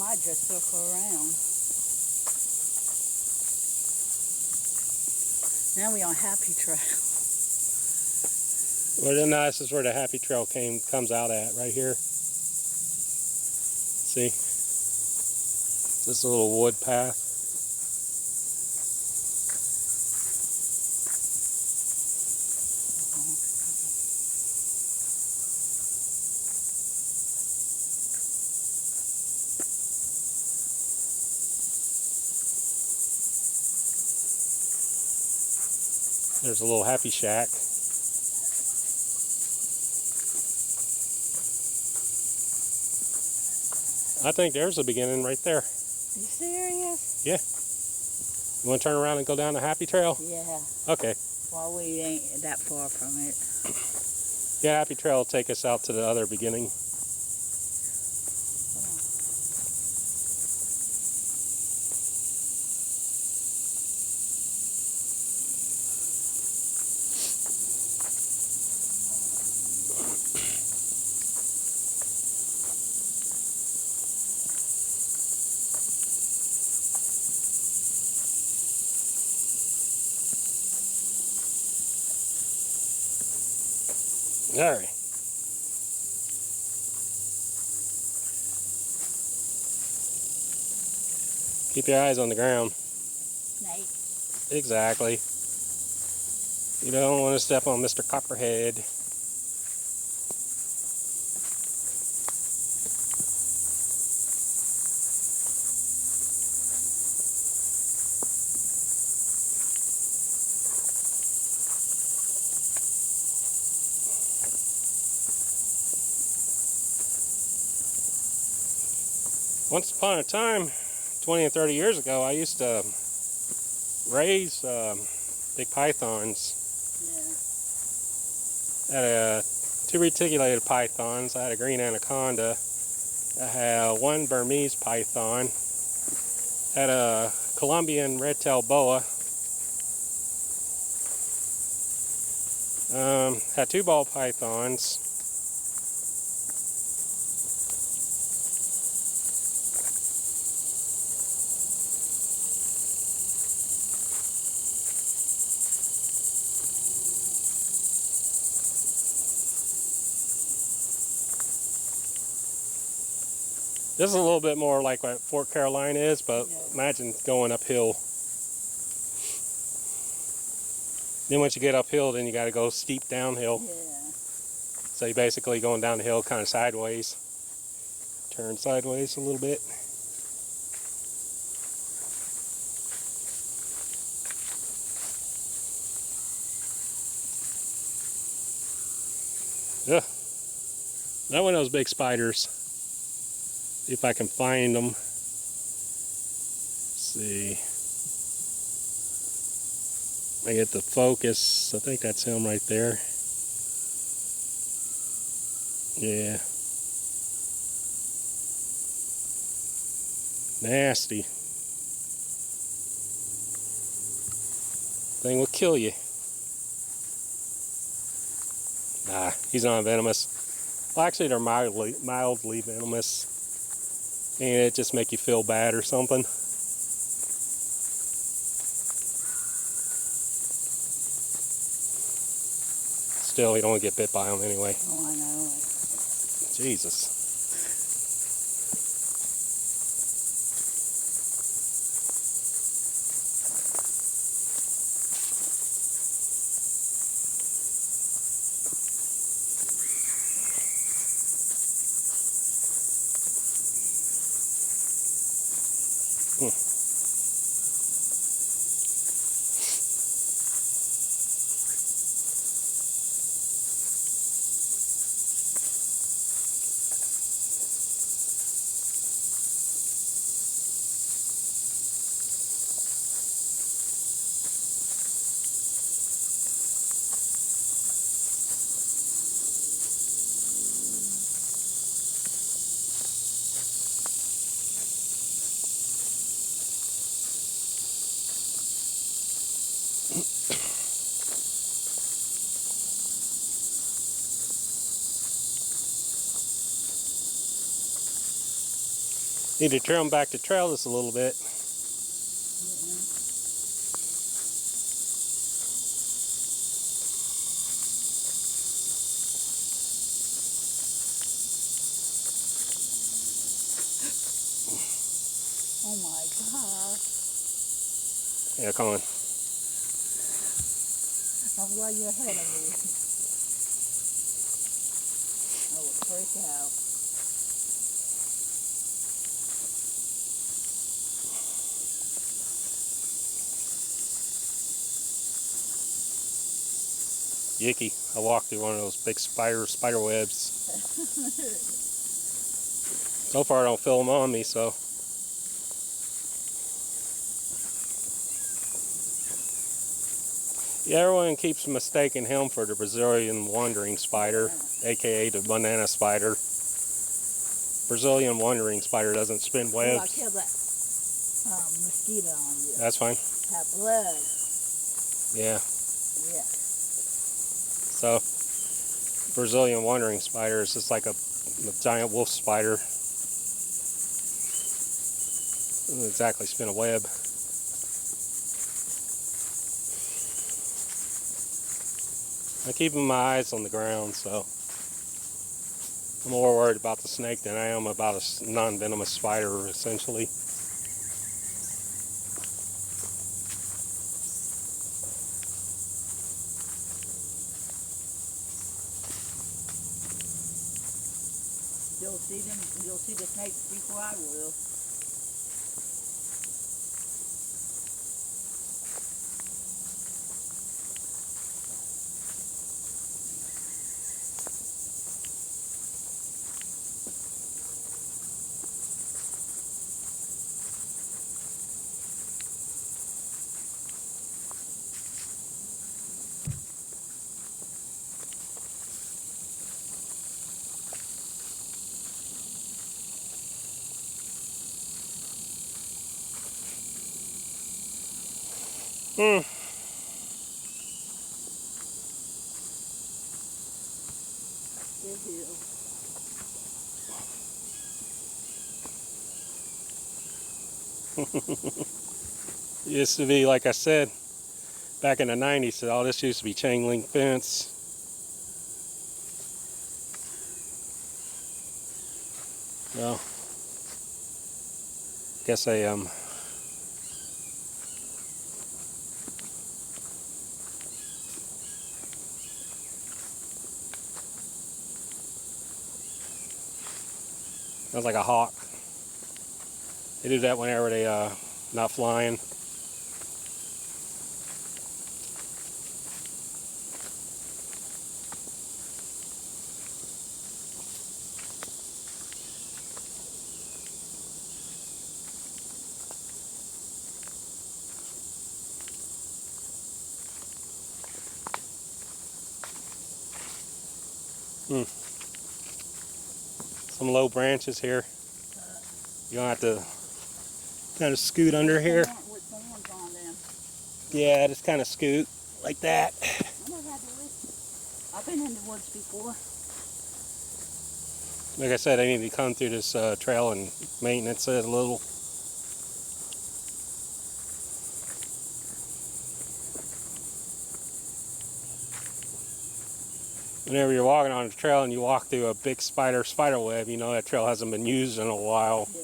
I just circle around. Now we on Happy Trail. Well, then this is where the Happy Trail comes out at, right here. See? It's this little wood path. There's a little happy shack. I think there's the beginning right there. Are you serious? Yeah. You want to turn around and go down the Happy Trail? Yeah. Okay. Well, we ain't that far from it. Yeah, Happy Trail will take us out to the other beginning. All right. Keep your eyes on the ground. Snake. Exactly. You don't want to step on Mr. Copperhead. Once upon a time, 20 and 30 years ago, I used to raise big pythons. Yeah. I had two reticulated pythons. I had a green anaconda. I had one Burmese python. I had a Colombian red-tailed boa. Had two ball pythons. This is a little bit more like what Fort Carolina is, but yeah. Imagine going uphill. Then once you get uphill, then you got to go steep downhill. Yeah. So you're basically going down the hill kind of sideways. Turn sideways a little bit. Yeah. That one of those big spiders. See if I can find them. Let's see. I get the focus. I think that's him right there. Yeah. Nasty. Thing will kill you. Nah, he's not venomous. Well, actually, they're mildly venomous. And it just make you feel bad or something. Still, you don't want to get bit by them anyway. Oh, I know. Jesus. Need to trim back the trail just a little bit. Oh my gosh. Yeah, come on. I'm glad you're ahead of me. I will freak out. Yicky. I walked through one of those big spider webs. So far I don't feel them on me, so. Yeah, everyone keeps mistaking him for the Brazilian wandering spider, aka the banana spider. Brazilian wandering spider doesn't spin Oh, I webs. killed that mosquito on you. That's fine. That blood. Yeah. Yeah. So, Brazilian wandering spider is just like a giant wolf spider. Doesn't exactly spin a web. I'm keeping my eyes on the ground, so I'm more worried about the snake than I am about a non-venomous spider, essentially. You'll see them. You'll see the snakes before I will. Good deal. Used to be, like I said, back in the 90s, all this used to be chain link fence. Well, guess sounds like a hawk. They do that whenever they not flying. Some low branches here. You're gonna have to kind of scoot under here. With thorns on them. Yeah, just kind of scoot like that. I know how to do it. I've been in the woods before. Like I said, I need to come through this trail and maintenance it a little. Whenever you're walking on a trail and you walk through a big spider web, you know that trail hasn't been used in a while. Yeah.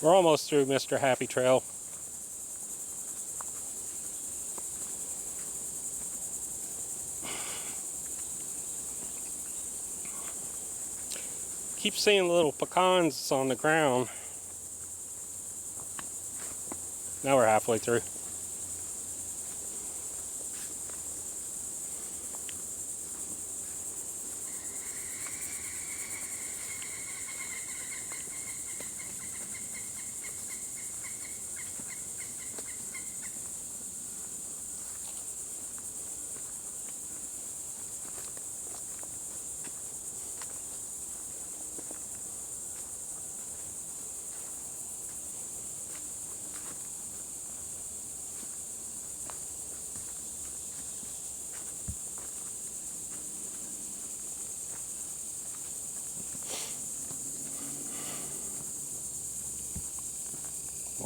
We're almost through Mr. Happy Trail. Keep seeing little pecans on the ground. Now we're halfway through.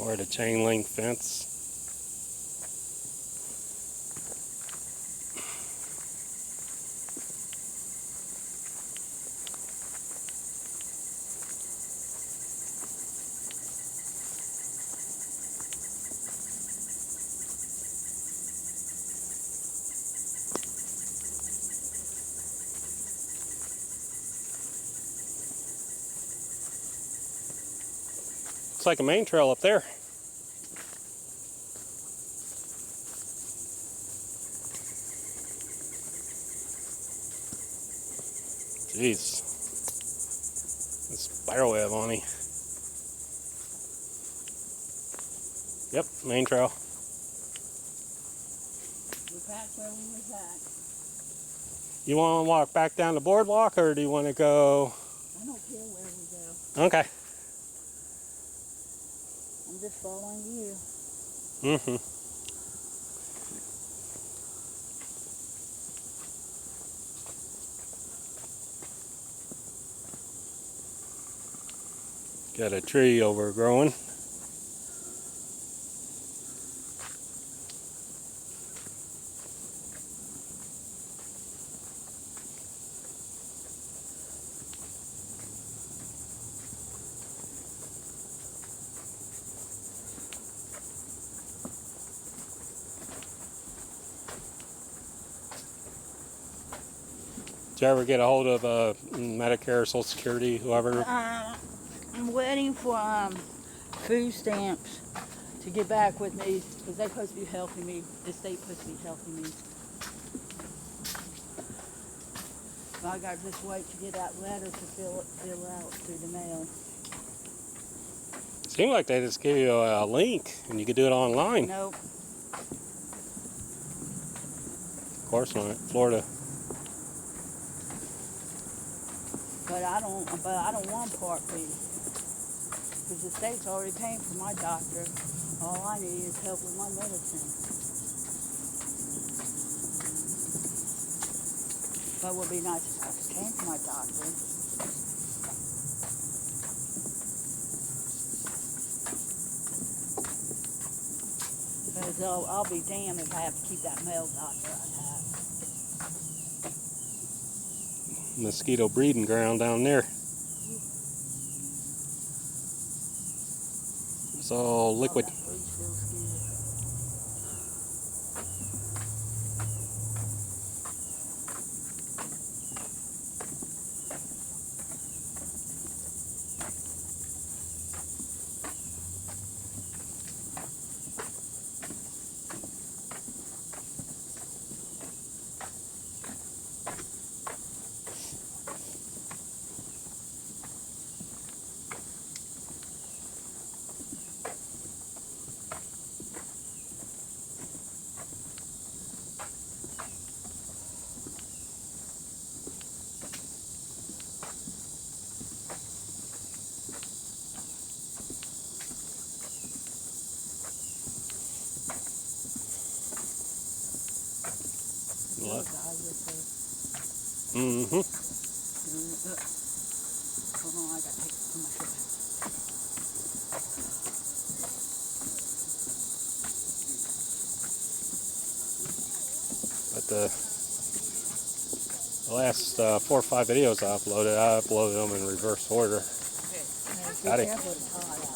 or the chain link fence. Looks like a main trail up there. Jeez. This spiral web on me. Yep, main trail. We passed where we was at. You want to walk back down the boardwalk, or do you want to go? I don't care where we go. Okay. I'm just following you. Mm-hmm. Got a tree overgrowing. Did you ever get a hold of Medicare, Social Security, whoever? I'm waiting for food stamps to get back with me because they're supposed to be helping me. The state's supposed to be helping me. So I got to just wait to get that letter to fill out through the mail. Seemed like they just gave you a link and you could do it online. Nope. Of course not. Florida. But I don't want Part B because the state's already paying for my doctor. All I need is help with my medicine. But it would be nice if I came to my doctor. Because I'll be damned if I have to keep that male doctor I have. Mosquito breeding ground down there. It's all liquid. Oh, that breeze feels good. What? Mm-hmm. Mm-hmm. Hold on, I gotta take it from my foot. But the last 4 or 5 videos I uploaded them in reverse order. Be Got it. careful, it's hot out here.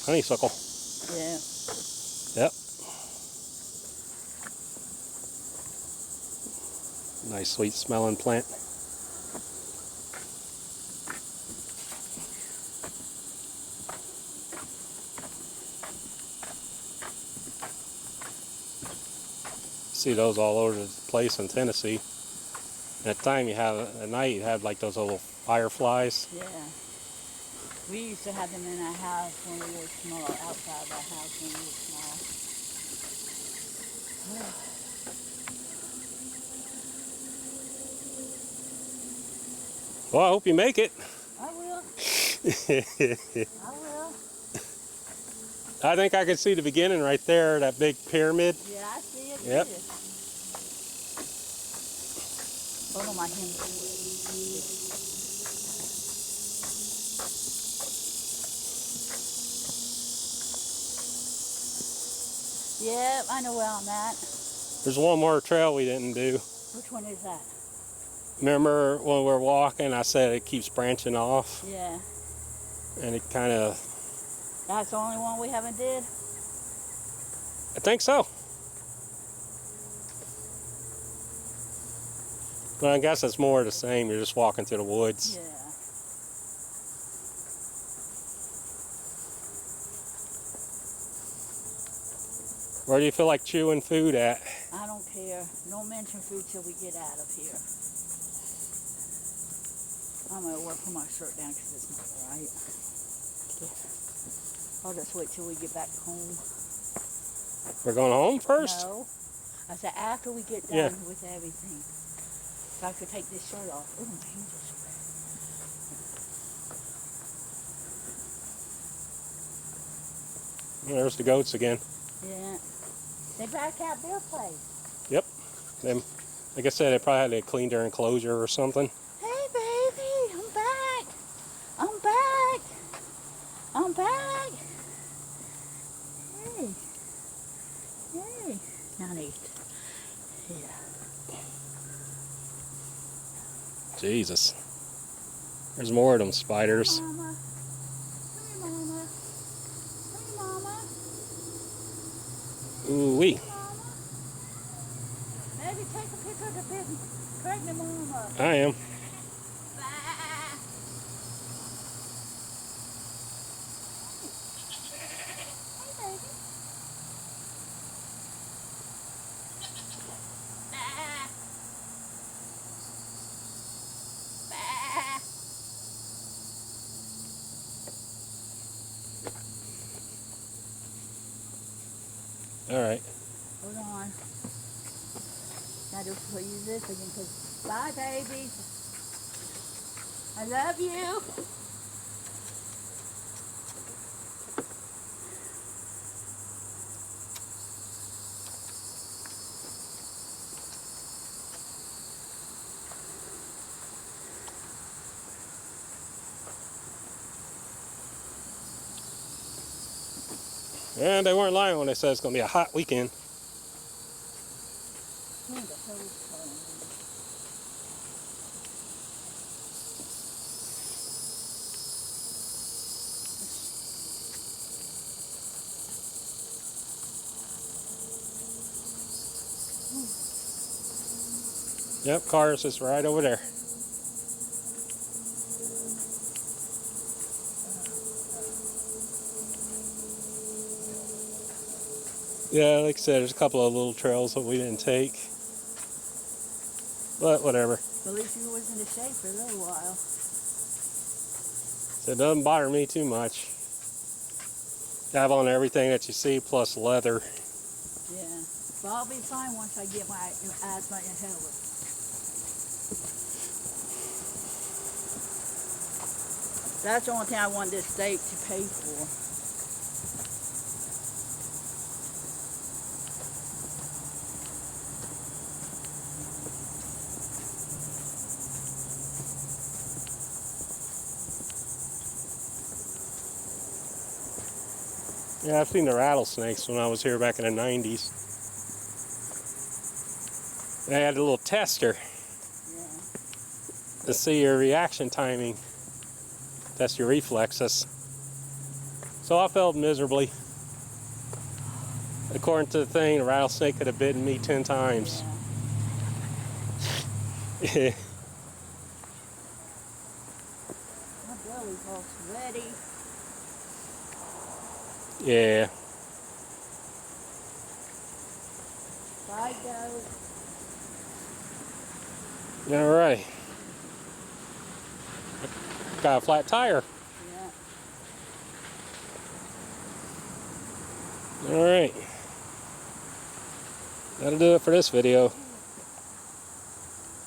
Honeysuckle. Yeah. Yep. Nice sweet smelling plant. See those all over the place in Tennessee. At time at night you have like those little fireflies. Yeah. We used to have them in our house when we were small, outside of our house when we were small. Well, I hope you make it. I will. I will. I think I can see the beginning right there, that big pyramid. Yeah, I see it. Yep. Too. Hold on, my hand. Yep, I know where I'm at. There's one more trail we didn't do. Which one is that? Remember when we were walking, I said it keeps branching off? Yeah. And it kind of... That's the only one we haven't did? I think so. But I guess it's more the same. You're just walking through the woods. Yeah. Where do you feel like chewing food at? I don't care. Don't mention food till we get out of here. I'm going to work put my shirt down because it's not right. I'll just wait till we get back home. We're going home first? No. I said after we get done with everything. So I could take this shirt off. Oh, my hands are sweaty. There's the goats again. Yeah. They back out their place. Yep. Them, like I said, they probably had to clean their enclosure or something. Hey, baby, I'm back. I'm back. I'm back. Hey. Hey. Now eat. Yeah. Jesus. There's more of them spiders. Mama. Come here, Mama. Come here, Mama. Ooh-wee. Maybe take a picture of the big pregnant mama. I am. Hey, baby. All right. Hold on. Now just use this again, because bye, baby. I love you. And they weren't lying when they said it's going to be a hot weekend. Who the hell is calling me? Yep, car's just right over there. Yeah, like I said, there's a couple of little trails that we didn't take. But whatever. At least you was in the shade for a little while. So it doesn't bother me too much. I have on everything that you see plus leather. Yeah. But I'll be fine once I get my asthma inhaler. That's the only thing I want this state to pay for. Yeah, I've seen the rattlesnakes when I was here back in the 90s. They had a little tester to see your reaction timing, test your reflexes. So I felt miserably. According to the thing, a rattlesnake could have bitten me 10 times. Yeah. My belly's all sweaty. Yeah. Bye, goat. All right. Got a flat tire. Yeah. All right. That'll do it for this video.